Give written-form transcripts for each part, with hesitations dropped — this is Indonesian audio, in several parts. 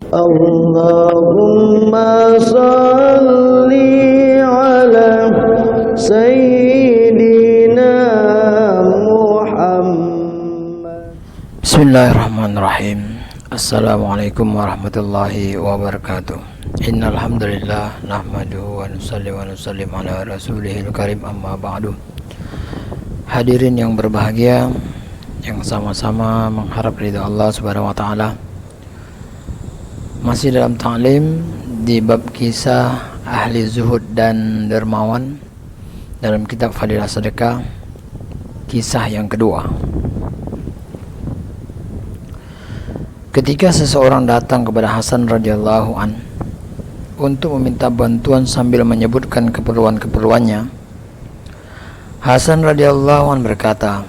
Allahumma salli ala Sayyidina Muhammad. Bismillahirrahmanirrahim. Assalamualaikum warahmatullahi wabarakatuh. Innal hamdalillah nahmaduhu wa nusalli wa nusallim ala rasulihil karim, amma ba'du. Hadirin yang berbahagia, yang sama-sama mengharap ridha Allah Subhanahu wa taala. Masih dalam ta'lim di bab kisah ahli zuhud dan dermawan dalam kitab Fadilah Sedekah, kisah yang kedua. Ketika seseorang datang kepada Hasan radhiyallahu an untuk meminta bantuan sambil menyebutkan keperluan-keperluannya, Hasan radhiyallahu an berkata,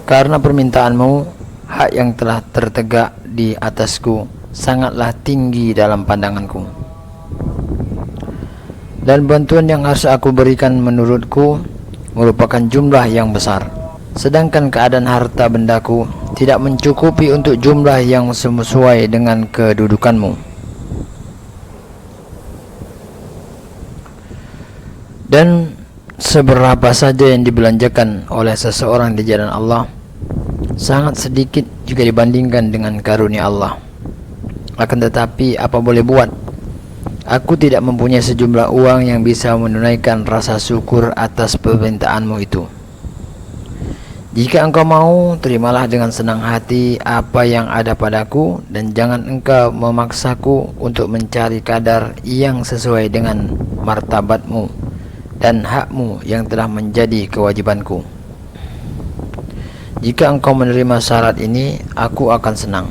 "Karena permintaanmu, hak yang telah tertegak di atasku sangatlah tinggi dalam pandanganku, dan bantuan yang harus aku berikan menurutku merupakan jumlah yang besar, sedangkan keadaan harta bendaku tidak mencukupi untuk jumlah yang sesuai dengan kedudukanmu. Dan seberapa saja yang dibelanjakan oleh seseorang di jalan Allah sangat sedikit jika dibandingkan dengan karunia Allah. Akan tetapi apa boleh buat, aku tidak mempunyai sejumlah uang yang bisa menunaikan rasa syukur atas permintaanmu itu. Jika engkau mau, terimalah dengan senang hati apa yang ada padaku, dan jangan engkau memaksaku untuk mencari kadar yang sesuai dengan martabatmu dan hakmu yang telah menjadi kewajibanku. Jika engkau menerima syarat ini, aku akan senang."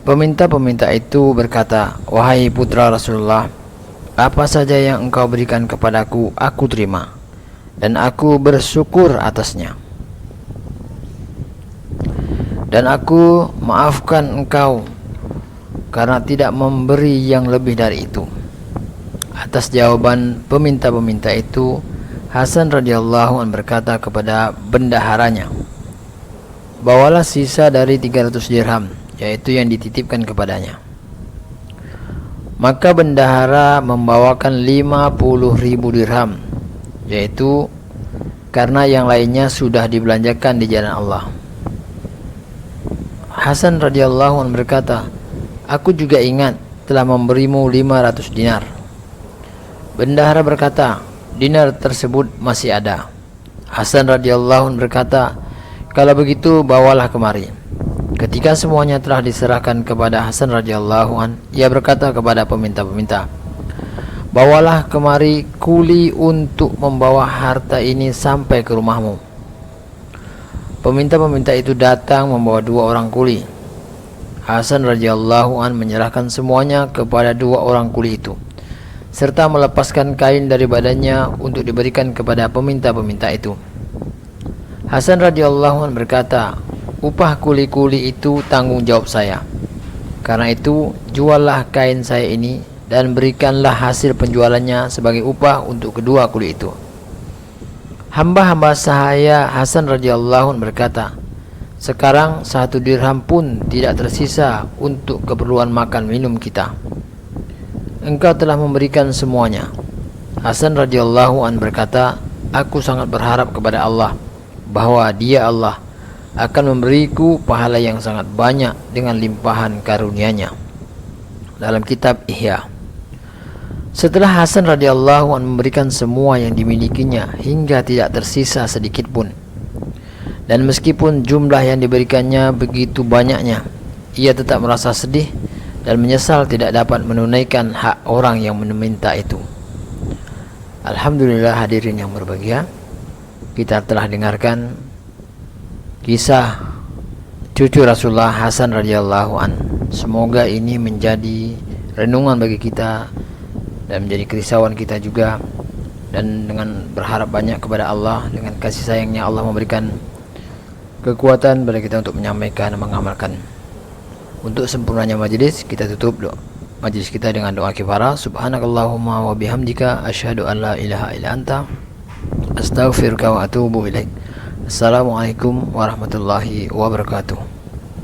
Peminta-peminta itu berkata, "Wahai putra Rasulullah, apa saja yang engkau berikan kepadaku, aku terima, dan aku bersyukur atasnya. Dan aku maafkan engkau karena tidak memberi yang lebih dari itu." Atas jawaban peminta-peminta itu, Hasan radhiyallahu anhu berkata kepada bendaharanya, "Bawalah sisa dari 300 dirham, yaitu yang dititipkan kepadanya." Maka bendahara membawakan 50.000 dirham, yaitu karena yang lainnya sudah dibelanjakan di jalan Allah. Hasan radhiyallahu anhu berkata, "Aku juga ingat telah memberimu 500 dinar." Bendahara berkata, "Dinar tersebut masih ada." Hasan radhiyallahu anhu berkata, "Kalau begitu bawalah kemari." Ketika semuanya telah diserahkan kepada Hasan radhiyallahu an, ia berkata kepada peminta-peminta, "Bawalah kemari kuli untuk membawa harta ini sampai ke rumahmu." Peminta-peminta itu datang membawa 2 orang kuli. Hasan radhiyallahu an menyerahkan semuanya kepada 2 orang kuli itu, serta melepaskan kain dari badannya untuk diberikan kepada peminta-peminta itu. Hasan radhiyallahu an berkata, "Upah kuli-kuli itu tanggung jawab saya. Karena itu, juallah kain saya ini dan berikanlah hasil penjualannya sebagai upah untuk kedua kuli itu." Hamba-hamba saya, Hasan radhiyallahu an berkata, "Sekarang 1 dirham pun tidak tersisa untuk keperluan makan minum kita. Engkau telah memberikan semuanya." Hasan radhiyallahu an berkata, "Aku sangat berharap kepada Allah bahwa Dia Allah akan memberiku pahala yang sangat banyak dengan limpahan karunia-Nya." Dalam kitab Ihya. Setelah Hasan radhiyallahu an memberikan semua yang dimilikinya hingga tidak tersisa sedikit pun, dan meskipun jumlah yang diberikannya begitu banyaknya, ia tetap merasa sedih dan menyesal tidak dapat menunaikan hak orang yang meminta itu. Alhamdulillah, hadirin yang berbahagia, kita telah dengarkan kisah cucu Rasulullah Hasan radhiyallahu an. Semoga ini menjadi renungan bagi kita dan menjadi kerisauan kita juga, dan dengan berharap banyak kepada Allah, dengan kasih sayangnya Allah memberikan kekuatan pada kita untuk menyampaikan dan mengamalkan. Untuk sempurnanya majelis, kita tutup majelis kita dengan doa kifarah. Subhanakallahumma wa bihamdika asyhadu an la ilaha illa anta astaghfiruka wa atubu ilaik. Assalamualaikum warahmatullahi wabarakatuh.